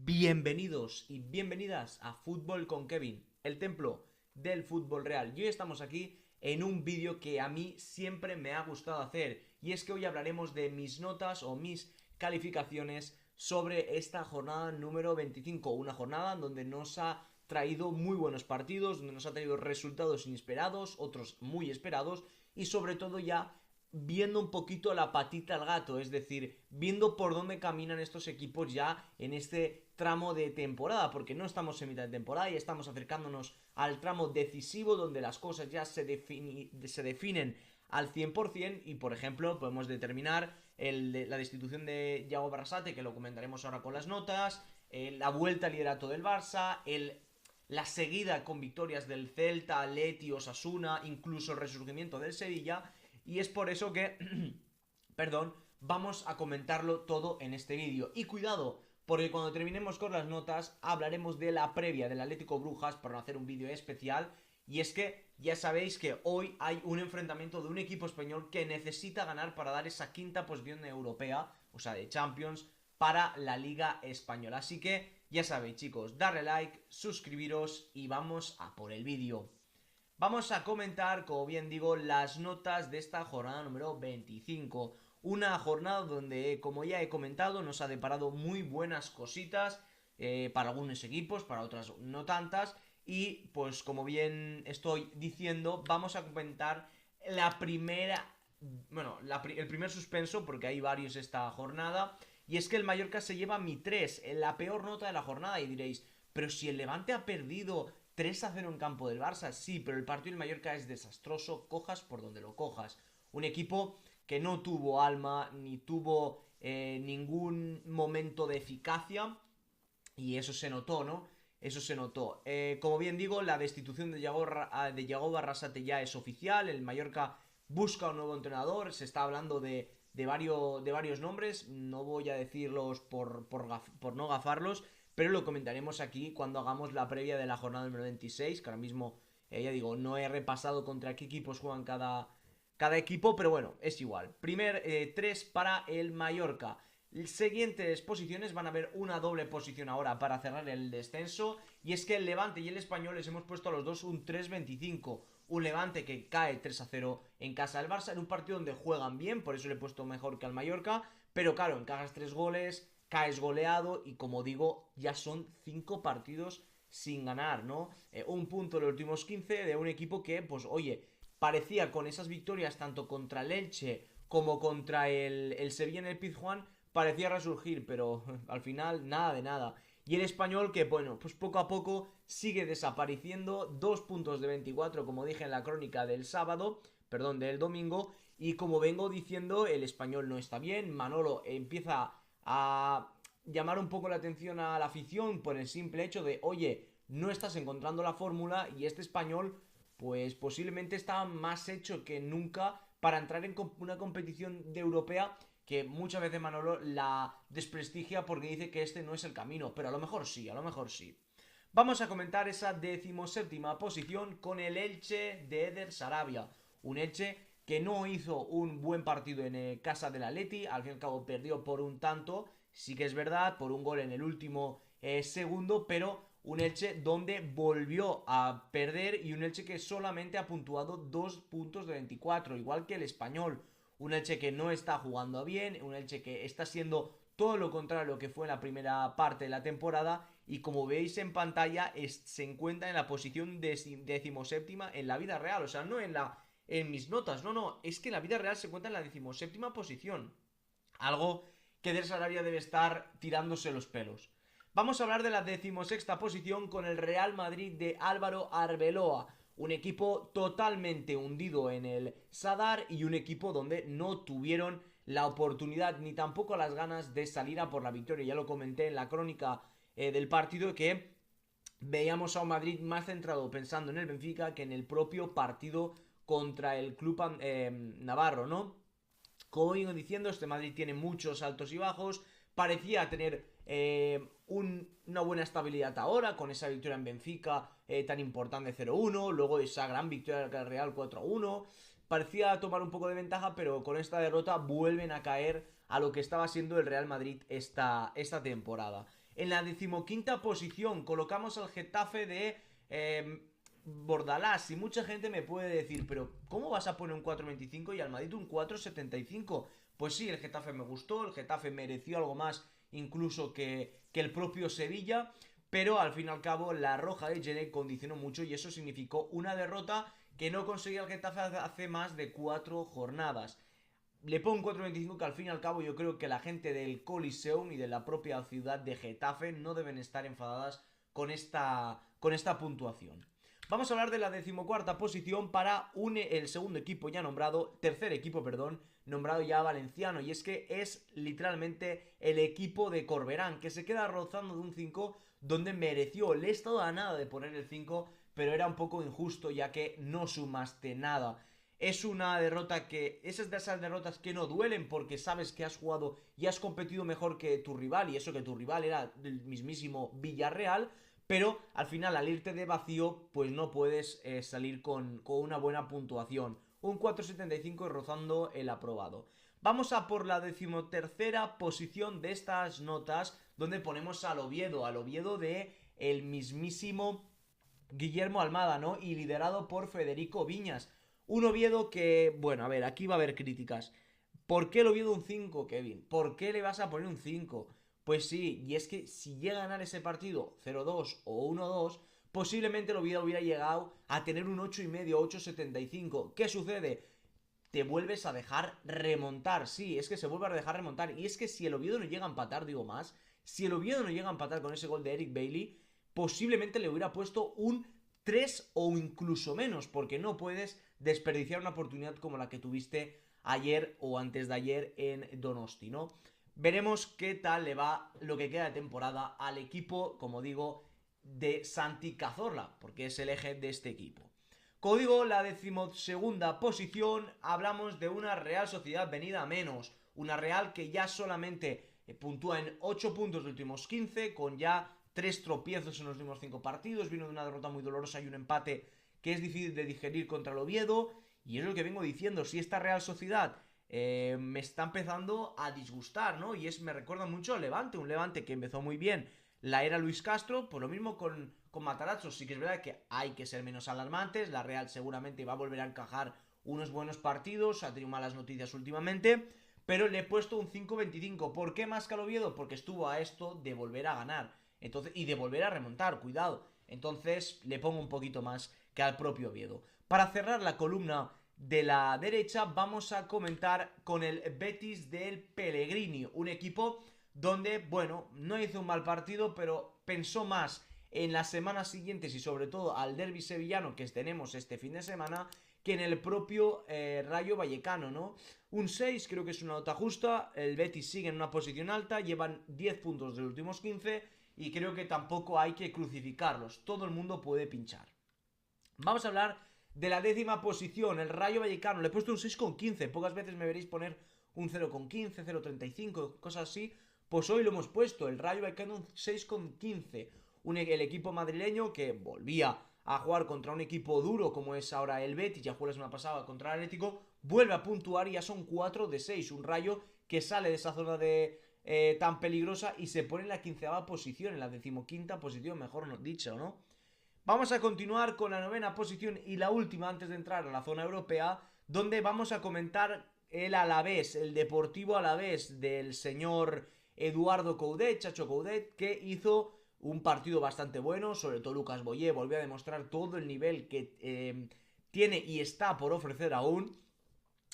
Bienvenidos y bienvenidas a Fútbol con Kevin, el templo del fútbol real. Y hoy estamos aquí en un vídeo que a mí siempre me ha gustado hacer, y es que hoy hablaremos de mis notas o mis calificaciones sobre esta jornada número 25, una jornada en donde nos ha traído muy buenos partidos, donde nos ha traído resultados inesperados, otros muy esperados, y sobre todo ya viendo un poquito la patita al gato, es decir, viendo por dónde caminan estos equipos ya en este tramo de temporada, porque no estamos en mitad de temporada y estamos acercándonos al tramo decisivo donde las cosas ya se definen al 100%. Y por ejemplo podemos determinar la destitución de Yago Barrasate, que lo comentaremos ahora con las notas, la vuelta al liderato del Barça, la seguida con victorias del Celta, Atleti, Osasuna, incluso el resurgimiento del Sevilla. Y es por eso que, perdón, vamos a comentarlo todo en este vídeo. Y cuidado, porque cuando terminemos con las notas hablaremos de la previa del Atlético Brujas para no hacer un vídeo especial. Y es que ya sabéis que hoy hay un enfrentamiento de un equipo español que necesita ganar para dar esa quinta posición europea, o sea, de Champions, para la Liga Española. Así que ya sabéis, chicos, darle like, suscribiros y vamos a por el vídeo. Vamos a comentar, como bien digo, las notas de esta jornada número 25. Una jornada donde, como ya he comentado, nos ha deparado muy buenas cositas para algunos equipos, para otras no tantas. Y pues como bien estoy diciendo, vamos a comentar la primera, bueno, el primer suspenso, porque hay varios esta jornada. Y es que el Mallorca se lleva mi 3, la peor nota de la jornada. Y diréis, pero si el Levante ha perdido 3-0 en campo del Barça, sí, pero el partido del Mallorca es desastroso, cojas por donde lo cojas. Un equipo que no tuvo alma, ni tuvo ningún momento de eficacia, y eso se notó, ¿no? Eso se notó. Como bien digo, la destitución de Yago Barrasate ya es oficial. El Mallorca busca un nuevo entrenador. Se está hablando de varios nombres. No voy a decirlos por no gafarlos, pero lo comentaremos aquí cuando hagamos la previa de la jornada número 26, que ahora mismo, ya digo, no he repasado contra qué equipos juegan cada equipo, pero bueno, es igual. Primer 3 para el Mallorca. Siguientes posiciones, van a haber una doble posición ahora para cerrar el descenso. Y es que el Levante y el Español les hemos puesto a los dos un 3-25. Un Levante que cae 3-0 en casa del Barça, en un partido donde juegan bien, por eso le he puesto mejor que al Mallorca. Pero claro, encajas 3 goles, caes goleado y, como digo, ya son 5 partidos sin ganar, ¿no? Un punto en los últimos 15 de un equipo que, pues oye, parecía con esas victorias tanto contra el Elche como contra el Sevilla en el Pizjuán, parecía resurgir, pero al final nada de nada. Y el Español que, bueno, pues poco a poco sigue desapareciendo, 2 puntos de 24, como dije en la crónica del sábado, perdón, del domingo. Y como vengo diciendo, el Español no está bien. Manolo empieza a llamar un poco la atención a la afición por el simple hecho de, oye, no estás encontrando la fórmula, y este Español pues posiblemente está más hecho que nunca para entrar en una competición de europea, que muchas veces Manolo la desprestigia porque dice que este no es el camino, pero a lo mejor sí, a lo mejor sí. Vamos a comentar esa 17ª posición con el Elche de Eder Sarabia, un Elche que no hizo un buen partido en casa del Atleti, al fin y al cabo perdió por un tanto, sí que es verdad, por un gol en el último segundo, pero un Elche donde volvió a perder, y un Elche que solamente ha puntuado 2 puntos de 24, igual que el Español. Un Elche que no está jugando bien, un Elche que está siendo todo lo contrario a lo que fue en la primera parte de la temporada, y como veis en pantalla se encuentra en la posición 17ª en la vida real, o sea, no en mis notas, no, es que en la vida real se encuentra en la 17ª posición. Algo que Del Sarabia debe estar tirándose los pelos. Vamos a hablar de la 16ª posición con el Real Madrid de Álvaro Arbeloa, un equipo totalmente hundido en el Sadar, y un equipo donde no tuvieron la oportunidad ni tampoco las ganas de salir a por la victoria. Ya lo comenté en la crónica del partido, que veíamos a un Madrid más centrado pensando en el Benfica que en el propio partido contra el club navarro, ¿no? Como iba diciendo, este Madrid tiene muchos altos y bajos. Parecía tener una buena estabilidad ahora, con esa victoria en Benfica tan importante 0-1, luego esa gran victoria del Real 4-1. Parecía tomar un poco de ventaja, pero con esta derrota vuelven a caer a lo que estaba siendo el Real Madrid esta temporada. En la 15ª posición colocamos al Getafe de Bordalás. Y mucha gente me puede decir, pero ¿cómo vas a poner un 4.25 y al Madrid un 4.75? Pues sí, el Getafe me gustó, el Getafe mereció algo más incluso que el propio Sevilla, pero al fin y al cabo la roja de Gené condicionó mucho y eso significó una derrota que no conseguía el Getafe hace más de 4 jornadas. Le pongo un 4.25 que al fin y al cabo yo creo que la gente del Coliseum y de la propia ciudad de Getafe no deben estar enfadadas con esta puntuación. Vamos a hablar de la 14ª posición para el segundo equipo ya nombrado, tercer equipo, perdón, nombrado ya valenciano. Y es que es literalmente el equipo de Corberán, que se queda rozando de un 5 donde mereció. Le he estado a nada de poner el 5, pero era un poco injusto ya que no sumaste nada. Es una derrota que... Esas de esas derrotas que no duelen porque sabes que has jugado y has competido mejor que tu rival. Y eso que tu rival era el mismísimo Villarreal. Pero al final, al irte de vacío, pues no puedes salir con una buena puntuación. Un 4.75 rozando el aprobado. Vamos a por la 13ª posición de estas notas, donde ponemos al Oviedo de el mismísimo Guillermo Almada, ¿no? Y liderado por Federico Viñas. Un Oviedo que, bueno, a ver, aquí va a haber críticas. ¿Por qué el Oviedo un 5, Kevin? ¿Por qué le vas a poner un 5? Pues sí, y es que si llega a ganar ese partido 0-2 o 1-2, posiblemente el Oviedo hubiera llegado a tener un 8,5, 8,75. ¿Qué sucede? Te vuelves a dejar remontar. Sí, es que se vuelve a dejar remontar. Y es que si el Oviedo no llega a empatar, digo más, si el Oviedo no llega a empatar con ese gol de Eric Bailly, posiblemente le hubiera puesto un 3 o incluso menos, porque no puedes desperdiciar una oportunidad como la que tuviste ayer o antes de ayer en Donosti, ¿no? Veremos qué tal le va lo que queda de temporada al equipo, como digo, de Santi Cazorla, porque es el eje de este equipo. Como digo, la 12ª posición, hablamos de una Real Sociedad venida a menos. Una Real que ya solamente puntúa en 8 puntos de los últimos 15, con ya 3 tropiezos en los últimos 5 partidos. Vino de una derrota muy dolorosa y un empate que es difícil de digerir contra el Oviedo. Y es lo que vengo diciendo, si esta Real Sociedad me está empezando a disgustar, ¿no? Y me recuerda mucho al Levante, un Levante que empezó muy bien la era Luis Castro, pues lo mismo con Matarazzo. Sí que es verdad que hay que ser menos alarmantes, la Real seguramente va a volver a encajar unos buenos partidos, ha tenido malas noticias últimamente, pero le he puesto un 5.25. ¿Por qué más que al Oviedo? Porque estuvo a esto de volver a ganar y de volver a remontar, cuidado. Entonces le pongo un poquito más que al propio Oviedo. Para cerrar la columna de la derecha vamos a comentar con el Betis del Pellegrini, un equipo donde, bueno, no hizo un mal partido, pero pensó más en las semanas siguientes y sobre todo al derbi sevillano que tenemos este fin de semana que en el propio Rayo Vallecano, ¿no? Un 6 creo que es una nota justa, el Betis sigue en una posición alta, llevan 10 puntos de los últimos 15 y creo que tampoco hay que crucificarlos, todo el mundo puede pinchar. Vamos a hablar de la 10ª posición, el Rayo Vallecano, le he puesto un 6,15, pocas veces me veréis poner un 0,15, 0,35, cosas así. Pues hoy lo hemos puesto, el Rayo Vallecano un 6,15. El equipo madrileño que volvía a jugar contra un equipo duro como es ahora el Betis, ya jugó la semana pasada contra el Atlético, vuelve a puntuar y ya son 4 de 6. Un Rayo que sale de esa zona tan peligrosa y se pone en la 15ª posición, en la 15ª posición, mejor dicho, ¿no? Vamos a continuar con la 9ª posición y la última antes de entrar a la zona europea, donde vamos a comentar el Alavés, el Deportivo Alavés del señor Eduardo Coudet, Chacho Coudet, que hizo un partido bastante bueno, sobre todo Lucas Boyé volvió a demostrar todo el nivel que tiene y está por ofrecer aún.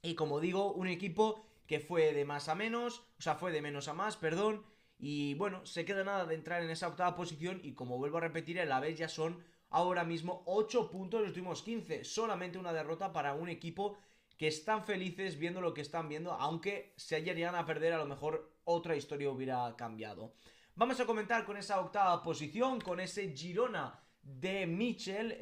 Y como digo, un equipo que fue de más a menos, o sea, fue de menos a más, perdón. Y bueno, se queda nada de entrar en esa 8ª posición. Y como vuelvo a repetir, el Alavés ya son ahora mismo 8 puntos de los últimos 15. Solamente una derrota para un equipo que están felices viendo lo que están viendo. Aunque si ayer llegan a perder, a lo mejor otra historia hubiera cambiado. Vamos a comentar con esa 8ª posición, con ese Girona de Michel.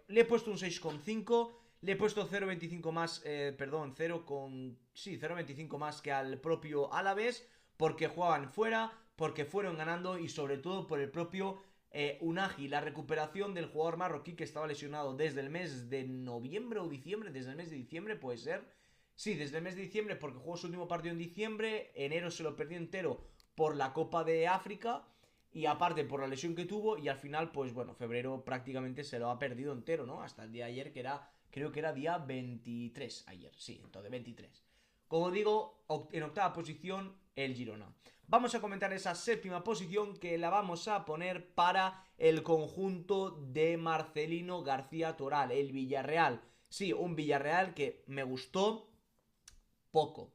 Le he puesto un 6,5. Le he puesto 0,25 más, 0,25 más que al propio Alavés, porque jugaban fuera, porque fueron ganando y sobre todo por el propio Unagi, la recuperación del jugador marroquí que estaba lesionado desde el mes de noviembre o diciembre, desde el mes de diciembre puede ser. Sí, desde el mes de diciembre porque jugó su último partido en diciembre, enero se lo perdió entero por la Copa de África y aparte por la lesión que tuvo, y al final, pues bueno, febrero prácticamente se lo ha perdido entero, ¿no? Hasta el día de ayer, creo que era día 23 ayer, sí, entonces 23. Como digo, en octava posición el Girona. Vamos a comentar esa séptima posición que la vamos a poner para el conjunto de Marcelino García Toral, el Villarreal. Sí, un Villarreal que me gustó poco.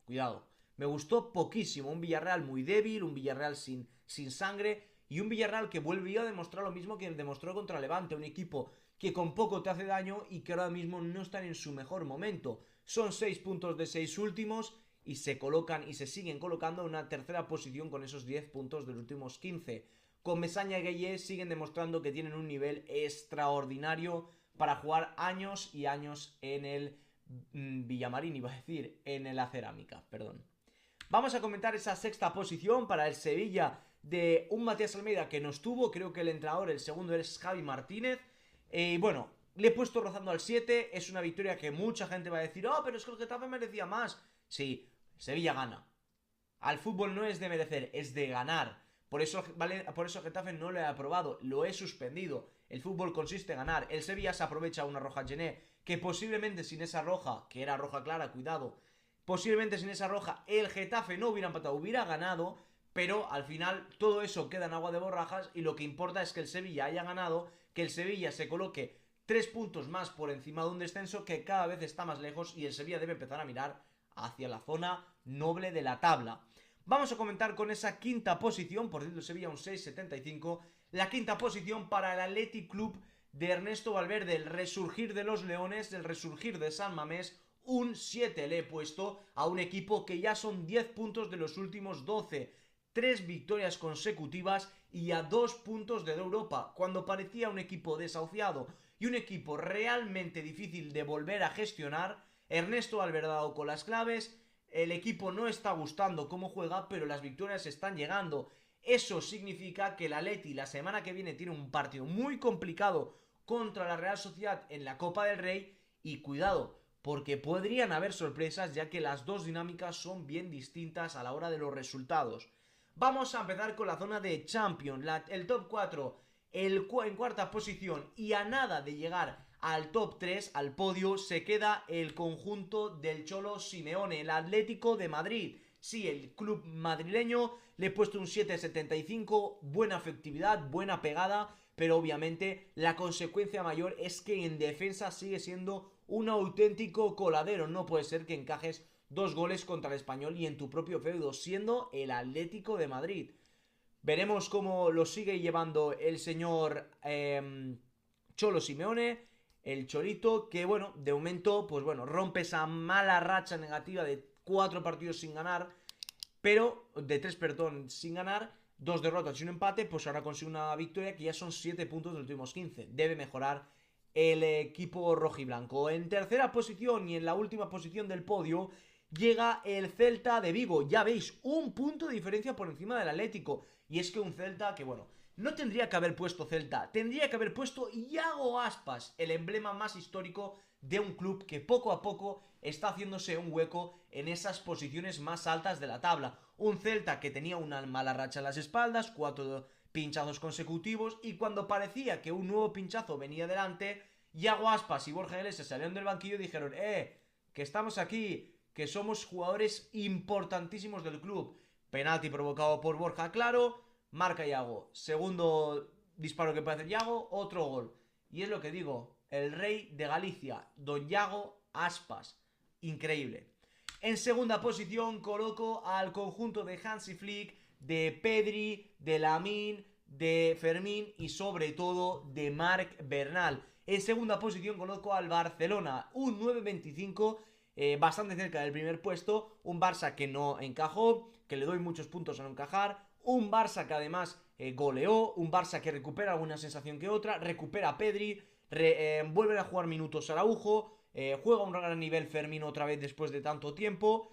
Cuidado. Me gustó poquísimo. Un Villarreal muy débil, un Villarreal sin sangre y un Villarreal que volvió a demostrar lo mismo que demostró contra Levante. Un equipo que con poco te hace daño y que ahora mismo no están en su mejor momento. Son 6 puntos de 6 últimos y se colocan y se siguen colocando en una tercera posición con esos 10 puntos de los últimos 15. Con Mesaña y Gueye siguen demostrando que tienen un nivel extraordinario para jugar años y años en el Villamarín, iba a decir, en la Cerámica, perdón. Vamos a comentar esa sexta posición para el Sevilla de un Matías Almeida que no estuvo, creo que el entrenador, el segundo es Javi Martínez. Bueno, le he puesto rozando al 7, es una victoria que mucha gente va a decir, oh, pero es que el Getafe merecía más. Sí, Sevilla gana. Al fútbol no es de merecer, es de ganar. Por eso Getafe no lo he aprobado, lo he suspendido. El fútbol consiste en ganar. El Sevilla se aprovecha una roja Gené, que posiblemente sin esa roja, que era roja clara, cuidado, posiblemente sin esa roja el Getafe no hubiera empatado, hubiera ganado, pero al final todo eso queda en agua de borrajas y lo que importa es que el Sevilla haya ganado, que el Sevilla se coloque 3 puntos más por encima de un descenso que cada vez está más lejos y el Sevilla debe empezar a mirar hacia la zona noble de la tabla. Vamos a comentar con esa quinta posición, por cierto, Sevilla un 6,75, la quinta posición para el Athletic Club de Ernesto Valverde, el resurgir de los Leones, el resurgir de San Mamés, un 7 le he puesto a un equipo que ya son 10 puntos de los últimos 12, 3 victorias consecutivas y a 2 puntos de Europa, cuando parecía un equipo desahuciado y un equipo realmente difícil de volver a gestionar. Ernesto Valverde ha dado con las claves. El equipo no está gustando cómo juega, pero las victorias están llegando. Eso significa que el Atleti la semana que viene tiene un partido muy complicado contra la Real Sociedad en la Copa del Rey. Y cuidado, porque podrían haber sorpresas, ya que las dos dinámicas son bien distintas a la hora de los resultados. Vamos a empezar con la zona de Champions, el top 4 en cuarta posición, y a nada de llegar al top 3, al podio, se queda el conjunto del Cholo Simeone, el Atlético de Madrid. Sí, el club madrileño, le he puesto un 7,75, buena efectividad, buena pegada, pero obviamente la consecuencia mayor es que en defensa sigue siendo un auténtico coladero. No puede ser que encajes 2 goles contra el Español y en tu propio feudo, siendo el Atlético de Madrid. Veremos cómo lo sigue llevando el señor Cholo Simeone, el Cholito, que bueno, de momento, pues bueno, rompe esa mala racha negativa de 4 partidos sin ganar, pero de 3, perdón, sin ganar, 2 derrotas y un empate, pues ahora consigue una victoria que ya son 7 puntos de los últimos 15. Debe mejorar el equipo rojiblanco. En tercera posición y en la última posición del podio llega el Celta de Vigo. Ya veis, un punto de diferencia por encima del Atlético. Y es que un Celta que, bueno, no tendría que haber puesto Celta, tendría que haber puesto Iago Aspas, el emblema más histórico de un club que poco a poco está haciéndose un hueco en esas posiciones más altas de la tabla. Un Celta que tenía una mala racha en las espaldas, 4 pinchazos consecutivos, y cuando parecía que un nuevo pinchazo venía delante, Iago Aspas y Borja Iglesias salieron del banquillo y dijeron, que estamos aquí, que somos jugadores importantísimos del club. Penalti provocado por Borja, claro, marca Iago. Segundo disparo que puede hacer Iago, otro gol. Y es lo que digo, el rey de Galicia, don Iago Aspas. Increíble. En segunda posición coloco al conjunto de Hansi Flick, de Pedri, de Lamine, de Fermín y sobre todo de Marc Bernal. En segunda posición coloco al Barcelona, un 9,25, bastante cerca del primer puesto. Un Barça que no encajó, que le doy muchos puntos a no encajar. Un Barça que además goleó, un Barça que recupera alguna sensación que otra, recupera a Pedri, vuelven a jugar minutos Araujo, juega a un gran nivel Fermín otra vez después de tanto tiempo.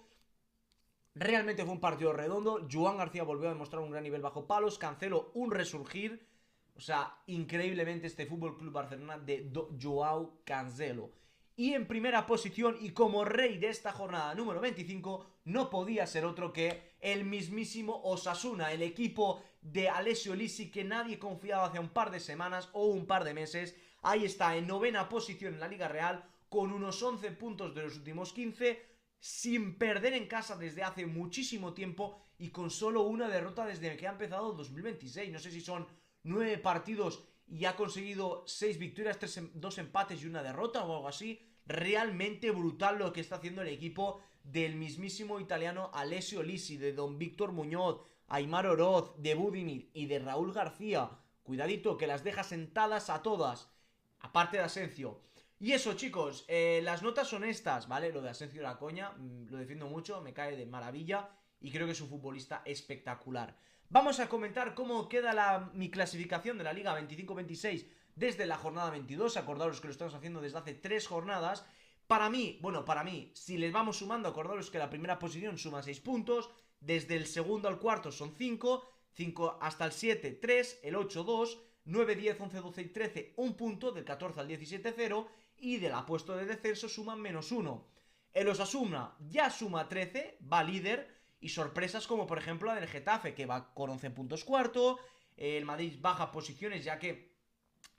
Realmente fue un partido redondo. Joan García volvió a demostrar un gran nivel bajo palos. Cancelo un resurgir. O sea, increíblemente este Fútbol Club Barcelona de Joao Cancelo. Y en primera posición y como rey de esta jornada número 25 no podía ser otro que el mismísimo Osasuna, el equipo de Alessio Lisi, que nadie confiaba hace un par de semanas o un par de meses. Ahí está, en 9ª posición en la Liga Real, con unos 11 puntos de los últimos 15, sin perder en casa desde hace muchísimo tiempo y con solo una derrota desde que ha empezado 2026. No sé si son 9 partidos y ha conseguido 6 victorias, 2 empates y una derrota o algo así. Realmente brutal lo que está haciendo el equipo del mismísimo italiano Alessio Lisi, de Don Víctor Muñoz, Aimar Oroz, de Budimir y de Raúl García. Cuidadito, que las deja sentadas a todas, aparte de Asencio. Y eso, chicos, las notas son estas, ¿vale? Lo de Asencio de la coña, lo defiendo mucho, me cae de maravilla y creo que es un futbolista espectacular. Vamos a comentar cómo queda mi clasificación de la Liga 25-26 desde la jornada 22. Acordaros que lo estamos haciendo desde hace 3 jornadas. Para mí, si les vamos sumando, acordaros que la primera posición suma 6 puntos, desde el segundo al cuarto son 5, 5 hasta el 7, 3, el 8, 2, 9, 10, 11, 12 y 13, 1 punto, del 14 al 17, 0, y del puesto de descenso suman menos 1. El Osasuna ya suma 13, va líder, y sorpresas como por ejemplo la del Getafe, que va con 11 puntos cuarto. El Madrid baja posiciones ya que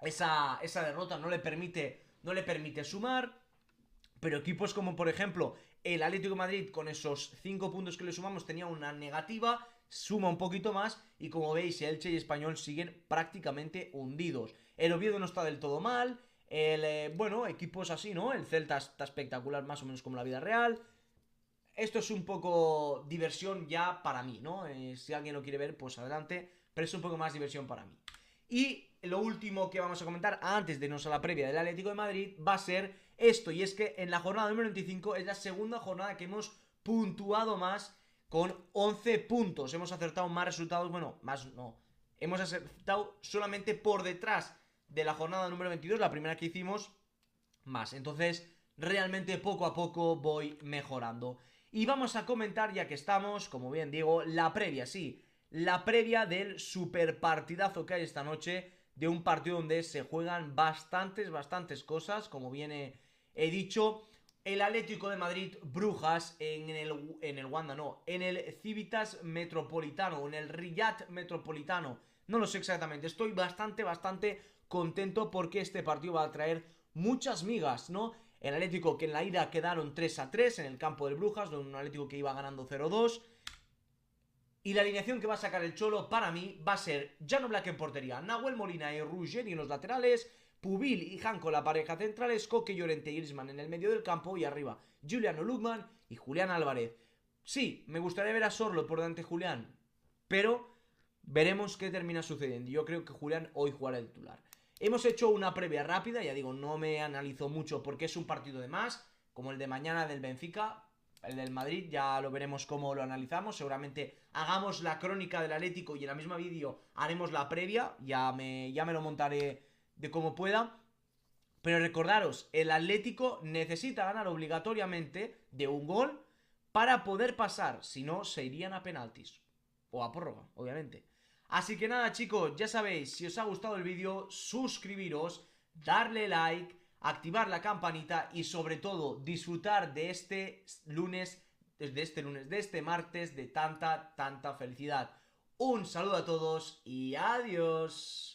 esa derrota no le permite sumar. Pero equipos como por ejemplo el Atlético de Madrid, con esos 5 puntos que le sumamos, tenía una negativa, suma un poquito más, y como veis Elche y Español siguen prácticamente hundidos. El Oviedo no está del todo mal, equipos así, ¿no? El Celta está espectacular, más o menos como la vida real. Esto es un poco diversión ya para mí, ¿no? Si alguien lo quiere ver, pues adelante, pero es un poco más diversión para mí. Y lo último que vamos a comentar antes de irnos a la previa del Atlético de Madrid va a ser esto, y es que en la jornada número 25 es la segunda jornada que hemos puntuado más con 11 puntos. Hemos acertado más resultados, hemos acertado solamente por detrás de la jornada número 22, la primera que hicimos, más. Entonces, realmente poco a poco voy mejorando. Y vamos a comentar, ya que estamos, como bien digo, la previa, sí, la previa del super partidazo que hay esta noche, de un partido donde se juegan bastantes cosas, como bien he dicho. El Atlético de Madrid Brujas en el Wanda, no, en el Civitas Metropolitano, en el Riyadh Metropolitano, no lo sé exactamente. Estoy bastante contento porque este partido va a traer muchas migas, ¿no? El Atlético, que en la ida quedaron 3-3 en el campo del Brujas, un Atlético que iba ganando 0-2. Y la alineación que va a sacar el Cholo para mí va a ser Jan Oblak en portería, Nahuel Molina y Ruggeri en los laterales, Pubil y Janko la pareja centrales, Coque, Llorente y Griezmann en el medio del campo, y arriba Juliano Lugman y Julián Álvarez. Sí, me gustaría ver a Sorlo por delante de Julián, pero veremos qué termina sucediendo. Yo creo que Julián hoy jugará el titular. Hemos hecho una previa rápida, ya digo, no me analizo mucho porque es un partido de más, como el de mañana del Benfica. El del Madrid ya lo veremos cómo lo analizamos. Seguramente hagamos la crónica del Atlético y en la misma vídeo haremos la previa. Ya me lo montaré de como pueda. Pero recordaros, el Atlético necesita ganar obligatoriamente de un gol para poder pasar. Si no, se irían a penaltis. O a prórroga, obviamente. Así que nada, chicos, ya sabéis, si os ha gustado el vídeo, suscribiros, darle like, activar la campanita y sobre todo disfrutar de este martes de tanta felicidad. Un saludo a todos y adiós.